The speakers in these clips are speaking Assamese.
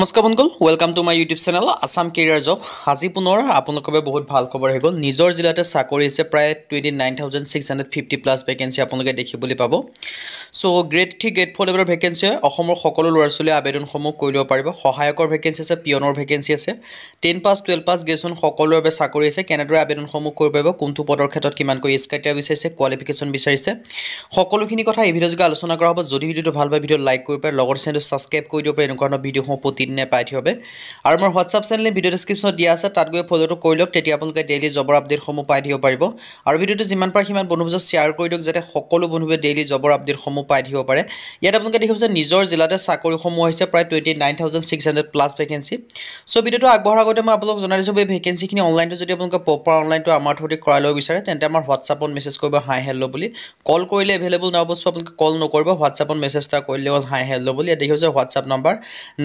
নমস্কাৰ বন্ধুসকল welcome to my YouTube channel Assam career job আজি পুনৰ আপোনালোকৰ বাবে বহুত ভাল খবৰ হৈ গ'ল নিজৰ জিলাতে চাকৰি আছে প্ৰায় 29650 প্লাস ভ্যাকেন্সি আপোনালোকে দেখিবলৈ পাব সো গ্ৰেড 3 গ্ৰেড 4 লেভেলৰ ভ্যাকেন্সি অসমৰ সকলো ল'ৰা-ছোৱালীয়ে আবেদনসমূহ কৰিব পাৰিব সহায়কৰ ভ্যাকেন্সি আছে পিয়নৰ ভ্যাকেন্সি আছে 10 পাস 12 পাস গ্ৰেজুৱেশ্যন সকলোৰে বাবে চাকৰি আছে কেনেদৰে আবেদনসমূহ কৰিব পাৰিব কোনটো পদৰ ক্ষেত্ৰত কিমানকৈ এজ ক্ৰাইটেৰিয়া বিচাৰিছে কোৱালিফিকেশ্যন বিচাৰিছে সকলোখিনি কথা এই ভিডিঅ'যোগে আলোচনা কৰা হ'ব যদি ভিডিঅ'টো ভাল পায় ভিডিঅ' লাইক কৰিব পাৰে লগৰ চেনেলটো সাবস্ক্ৰাইব কৰি দিব পাৰে এনেকুৱা ধৰণৰ ভিডিঅ'সমূহ প্ৰতিদিনে পাই থাকিব আৰু মোৰ হোৱাটছআপ চেনেলে ভিডিঅ' ডেসক্ৰিপশ্যনত দিয়া আছে তাত গৈ ফলোটো কৰি লওক তেতিয়া আপোনালোকে ডেইলি জবৰ আপডেটসমূহ পাই থাকিব পাৰিব আৰু ভিডিঅ'টো যিমান পাৰে সিমান বন্ধুবৰ্গক শ্বেয়াৰ কৰি দিয়ক যাতে সকলো বন্ধুৱে ডেইলি জবৰ আপডেটসমূহ পাই থাকিব পাৰে ইয়াত আপোনালোকে দেখিব যে নিজৰ জিলাতে চাকৰিসমূহ হৈছে প্ৰায় 29600 প্লাস ভ্যাকেন্সি সো ভিডিঅ'টো আগবঢ়াৰ আগতে মই আপোনালোকক জনাই দিছোঁ এই ভ্যাকেন্সিখিনি অনলাইনটো যদি আপোনালোকে প্ৰপাৰ অনলাইনটো আমাৰ থ্ৰুদি কৰাই ল'ব বিচাৰে তেন্তে আমাৰ হোৱাটছআপত মেছেজ কৰিব হাই হেল্ল বুলি কল কৰিলে এভেইলেবল নহ'ব সো আপোনালোকে কল নকৰিব হোৱাটছআপত মেছেজ এটা কৰিলে হ'ল হাই হেল্ল বুলি ইয়াত দেখিব যে হোৱাটছআপ নম্বৰ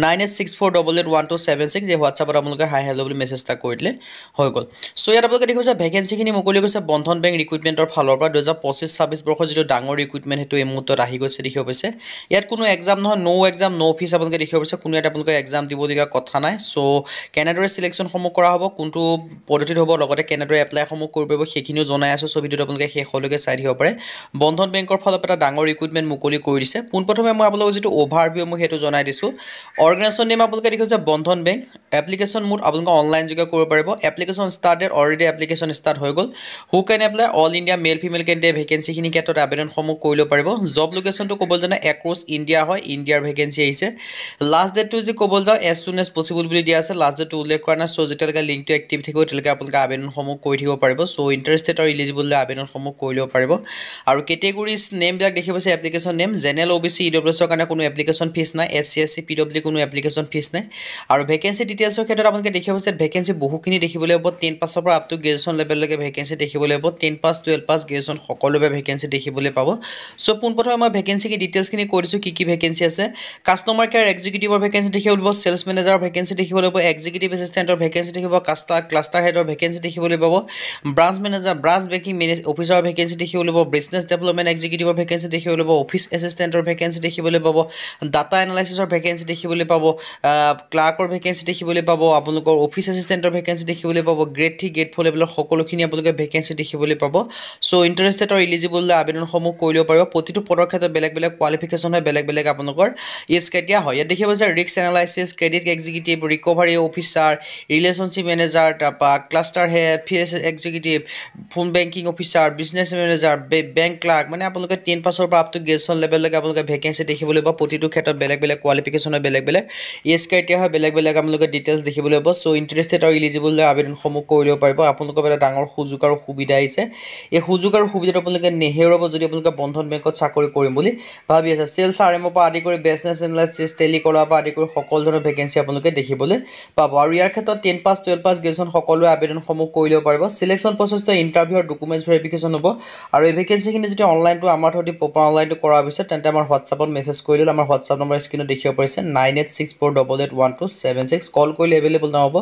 9864881276 এই হোৱাটছআপত আপোনালোকে হাই হেল্ল বুলি মেছেজ এটা কৰি দিলে হৈ গ'ল সো ইয়াত আপোনালোকে দেখিব যে ভ্যাকেন্সিখিনি মুকলি গৈছে বন্ধন বেংক ৰিক্ৰুটমেন্টৰ ফালৰ পৰা 2025-26 বৰ্ষৰ যেটো ডাঙৰ ৰিক্ৰুটমেন্ট হেতু এই মুহূৰ্তত আহি গৈছে দেখিব পাইছে ইয়াত কোনো এক্সাম নহয় নো এক্সাম নো ফিজ আপোনালোকে দেখিব পাইছে কোনো এটা আপোনালোকে এক্সাম দিবলগীয়া কথা নাই সো কেনেদৰে সিলেকশন সমূহ কৰা হ'ব কোনটো পদ্ধতিত হ'ব লগতে কেনেদৰে এপ্লাই সমূহ কৰিব পাৰিব সেইখিনিও জনাই আছো সো ভিডিঅ'টো আপোনালোকে শেষলৈকে চাই দিব পাৰে বন্ধন বেংকৰ ফালৰ পৰা ডাঙৰ ৰিক্ৰুটমেন্ট মুকলি কৰি দিছে পোনপ্ৰথমে মই আপোনালোকক যেটো ওভাৰভিউ মই হেতু জনাই দিছো অৰ্গেনাইজেশ্যন নেম আপোনালোকে দেখিব যে বন্ধন বেংক এপ্লিকেশন মোড আপোনালোকে অনলাইন যোগে কৰিব পাৰিব application started already application start হৈ গ'ল who can apply all India male female candidate vacancy খিনি ক্ষেত্ৰত আবেদনসমূহ কৰিব পাৰিব জব লোকেশনটো ক'বল জানে এক্ৰছ ইণ্ডিয়া হয় ইণ্ডিয়াৰ ভ্যাকেন্সি আহিছে লাষ্ট ডেটটো যে ক'বল যাও এজ সুন এজ পসিবল বুলি দিয়া আছে লাষ্ট ডেটটো উল্লেখ কৰা না সো যেতিয়ালৈকে লিংকটো এক্টিভ থাকিব তেতিয়ালৈকে আপোনালোকে আবেদনসমূহ কৰি থাকিব পাৰিব সো ইন্টাৰেষ্টেড আৰু এলিজিবল আবেদনসমূহ কৰি ল'ব পাৰিব আৰু কেটেগৰিজ নেম বিলাক দেখিব আছে application name general OBC EWS ৰ কাৰণে কোনো এপ্লিকেশন ফিজ নাই এসসি এসসি পিডব্লিউ কোনো এপ্লিকেশন ফিজ নাই আৰু ভ্যাকেন্সি ডিটেইলছৰ ক্ষেত্ৰত আপোনালোকে দেখিব আছে ভ্যাকেন্সি বহুখিনি দেখিবলৈ হ'ব 10 পাছৰ পৰা আপ টু গ্ৰেজুৱেশ্যন লেভেললৈকে ভ্যাকেন্সি দেখিবলৈ হ'ব 10 পাস 12 পাস গ্ৰেজুৱেশ্যন সকলোবে ভ্যাকেন্সি দেখিবলৈ পাব সো পোনপ্ৰথমে মই ভ্যাকেন্সি কি ডিটেইলছ খিনি কৈ দিছো কি ভ্যাকেন্সি আছে কাস্টমাৰ কেয়াৰ এক্সিকিউটিভৰ ভ্যাকেন্সি দেখিবলৈ পাব সেলছ মেনেজাৰৰ ভ্যাকেন্সি দেখিবলৈ পাব এক্সিকিউটিভ এসিস্টেন্টৰ ভ্যাকেন্সি দেখিব ক্লাষ্টাৰ হেডৰ ভ্যাকেন্সি দেখিবলৈ পাব ব্ৰাঞ্চ মেনেজাৰ ব্ৰাঞ্চ বেংকিং অফিচাৰৰ ভ্যাকেন্সি দেখিবলৈ পাব বিজনেছ ডেভেলপমেন্ট এক্সিকিউটিভৰ ভ্যাকেন্সি দেখিবলৈ পাব অফিচ এসিস্টেন্টৰ ভ্যাকেন্সি দেখিবলৈ পাব ডাটা এনালাইসিসৰ ভ্যাকেন্সি দেখিবলৈ পাব ক্লাৰ্কৰ ভ্যাকেন্সি দেখিবলৈ পাব আপোনালোকৰ অফিচ এসিস্টেন্টৰ ভ্যাকেন্সি দেখিবলৈ পাব গ্ৰেড 3 গ্ৰেড 4 লেভেলৰ সকলোখিনি আপোনালোকে ভ্যাকেন্সি দেখিবলৈ পাব সো ইন্টাৰেষ্টেড আৰু এলিজিবল আবেদনসমূহ কৰি ল'ব পাৰিব প্ৰতিটো পদৰ ক্ষেত্ৰত বেলেগ বেলেগ কোৱালিফিকেশ্যন হয় বেলেগ বেলেগ আপোনালোকৰ এজ ক্ৰাইটেৰিয়া হয় ইয়াত দেখিব যে risk analysis credit executive recovery officer relationship manager টাপা ক্লাষ্টাৰ হেড ফিএস executive phone banking officer business manager bank clerk মানে আপোনালোকে 10 পাছৰ পৰা আপ টু গ্ৰেজুৱেশ্যন লেভেললৈকে আপোনালোকে ভ্যাকেন্সি দেখিবলৈ পাব প্ৰতিটো ক্ষেত্ৰত বেলেগ বেলেগ কোৱালিফিকেশ্যন হয় বেলেগ বেলেগ এজ ক্ৰাইটেৰিয়া হয় বেলেগ বেলেগ আপোনালোকে ডিটেইলছ দেখিবলৈ পাব সো ইন্টাৰেষ্টেড আৰু এলিজিবল আবেদনসমূহ কৰি ল'ব পাৰিব আপোনালোকৰ এটা ডাঙৰ সুযোগ আৰু সুবিধা আহিছে এই সুযোগ আৰু সুবিধাটো আপোনালোকে নেহেৰুৱাব যদি আপোনালোকে বন্ধন বেংকত চাকৰি কৰিম বুলি ভাবি আছে সেলছ আৰএমঅ পৰা আদি কৰি বিজনেছ এনালাইসিস টেলি কৰা পৰা আদি কৰি সকলো ধৰণৰ ভ্যাকেন্সি আপোনালোকে দেখিবলৈ পাব আৰু ইয়াৰ ক্ষেত্ৰত 10 পাস 12 পাস গ্ৰেজুৱেশ্যন সকলোৱে আবেদনসমূহ কৰি ল'ব পাৰিব সিলেকশন প্ৰসেছটো ইন্টাৰভিউ আৰু ডকুমেন্টছ ভেৰিফিকেশ্যন হ'ব আৰু এই ভ্যাকেন্সিখিনি যদি অনলাইনটো আমাৰ থ্ৰুদি প্ৰপাৰ অনলাইনটো কৰা হৈছে তেন্তে আমাৰ হোৱাটছআপত মেছেজ কৰি দিলে আমাৰ হোৱাটছআপ নম্বৰ স্ক্ৰীনত দেখিব পাৰিছে 9864881276 কল কৰিলে এভেইলেবল নহ'ব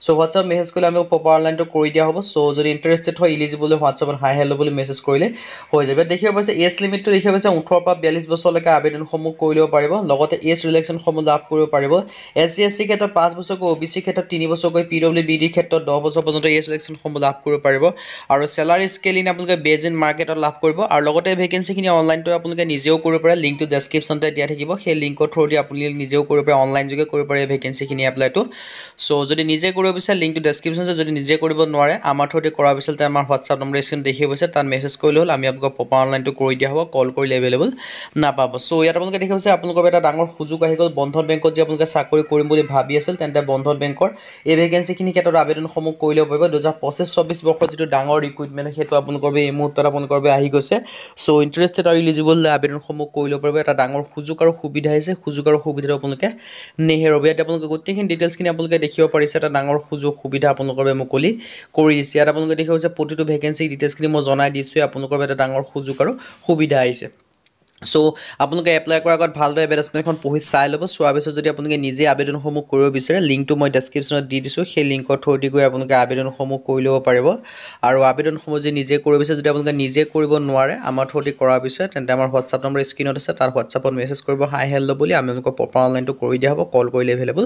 সো হোৱাটছআপ মেছেজ কৰিলে আমি প্ৰপাৰ অনলাইনটো কৰি দিয়া হ'ব সো যদি ইন্টাৰেষ্টেড হয় এলিজিবল হোৱাটছআপত হাই হেল্ল বুলি মেছেজ কৰিলে হৈ যাব দেখিব পাইছে এজ লিমিটটো দেখিব পাইছে 18 পৰা 42 বছৰলৈকে আবেদনসমূহ কৰি ল'ব পাৰিব লগতে এজ ৰিলেক্সনসমূহ লাভ কৰিব পাৰিব এসসি এসসি ক্ষেত্ৰত 5 বছৰকৈ ওবিসি ক্ষেত্ৰত 3 বছৰকৈ পিডব্লিউবিডি ক্ষেত্ৰত 10 বছৰ পৰ্যন্ত এজ ৰিলেক্সনসমূহ লাভ কৰিব পাৰিব আৰু স্যালাৰি স্কেলিং আপোনালোকে বেজ ইন মাৰ্কেটত লাভ কৰিব আৰু লগতে ভ্যাকেন্সিখিনি অনলাইনটো আপোনালোকে নিজেও কৰিব পাৰে লিংকটো ডেসক্ৰিপচনতে দিয়া থাকিব সেই লিংকৰ থ্ৰুদি আপুনি নিজেও কৰিব পাৰে অনলাইন যোগে কৰিব পাৰে ভ্যাকেন্সিখিনি এপ্লাইটো সো যদি নিজে কৰিব বিচাৰে লিংকটো ডেসক্ৰিপচনতে যদি নিজে কৰিব নোৱাৰে আমাৰ থ্ৰুদি কৰা বিচাৰে তে আমাৰ হোৱাটছআপ নম্বৰ স্ক্ৰীন দেখিব পাইছে তাত মেছেজ কৰিলে হ'ল আমি আপোনাক প্ৰপাৰ অনলাইনটো কৰি দিয়া হ'ব কল কৰিলে এভেইলেবল নাপাব সো ইয়াত আপোনালোকে দেখিব পাইছে আপোনালোকৰ এটা ডাঙৰ সুযোগ আহি গ'ল বন্ধন বেংকত যে আপোনালোকে চাকৰি কৰিম বুলি ভাবি আছিল তেন্তে বন্ধন বেংকৰ এই ভ্যাকেন্সিখিনি ক্ষেত্ৰত আবেদনসমূহ কৰি ল'ব পাৰিব 2025-26 বৰ্ষৰ যেটো ডাঙৰ ৰিক্ৰুটমেন্ট হেতু আপোনালোকৰ এই মুহূৰ্তত আপোনালোকৰ আহি গৈছে সো ইন্টাৰেষ্টেড আৰু এলিজিবল আবেদনসমূহ কৰি ল'ব পাৰিব এটা ডাঙৰ সুযোগ আৰু সুবিধা আছে সুযোগ আৰু সুবিধাটো আপোনালোকে নেহেৰুৱাব ইয়াত আপোনালোকে গোটেইখিনি ডিটেইলছখিনি আপোনালোকে দেখিব পাৰিছে এটা ডাঙৰ সুযোগ সুবিধা আপোনালোকৰ মুকলি কৰি দিছে ইয়াত আপোনালোকে দেখিব যে প্ৰতিটো ভ্যাকেন্সি ডিটেইলছখিনি মই জনাই দিছো আপোনালোকৰ এটা ডাঙৰ সুযোগ আৰু সুবিধা আহিছে সো আপোনালোকে এপ্লাই কৰাৰ আগত ভালদৰে এডভাৰটাইজমেণ্টখন পঢ়ি চাই ল'ব চোৱাৰ পিছত যদি আপোনালোকে নিজে আবেদনসমূহ কৰিব বিচাৰে লিংকটো মই ডেছক্ৰিপশ্যনত দি দিছোঁ সেই লিংকৰ থ্ৰুদি গৈ আপোনালোকে আবেদনসমূহ কৰি ল'ব পাৰিব আৰু আবেদনসমূহ যদি নিজে কৰিব বিচাৰে যদি আপোনালোকে নিজে কৰিব নোৱাৰে আমাৰ থ্ৰুদি কৰাৰ পিছত তেন্তে আমাৰ হোৱাটছআপ নম্বৰ স্ক্ৰীণত আছে তাৰ হোৱাটছআপত মেছেজ কৰিব হাই হেল্ল' বুলি আমি আপোনালোকক প্ৰপাৰ অনলাইনটো কৰি দিয়া হ'ব কল কৰিলে এভেইলেবল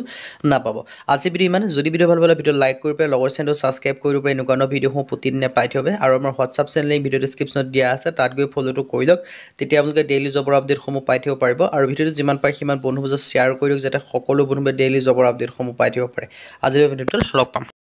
নাপাব আজি ভিডিঅ' ইমানে যদি ভিডিঅ' ভাল পালে ভিডিঅ' লাইক কৰি পেলাই লগৰ চেনেলটো ছাবস্ক্ৰাইব কৰি দিব পাৰে এনেকুৱা ধৰণৰ ভিডিঅ'সমূহ প্ৰতিদিনে পাই থ'ব আৰু আমাৰ হোৱাটছআপ চেনেল লিংক ভিডিঅ' ডেছক্ৰিপশ্যনত দিয়া আছে তাত গৈ ফ'ল'টো কৰি লওক তেতিয়া আপোনালোকে ডেইলি জবৰ আপডেটসমূহ পাই থাকিব পাৰিব আৰু ভিডিঅ'টো যিমান পাৰে সিমান বন্ধুৰ মাজত শ্বেয়াৰ কৰি দিয়ক যাতে সকলো বন্ধুৱে ডেইলি জবৰ আপডেটসমূহ পাই থাকিব পাৰে আজিৰ ভিডিঅ'টোত লগ পাম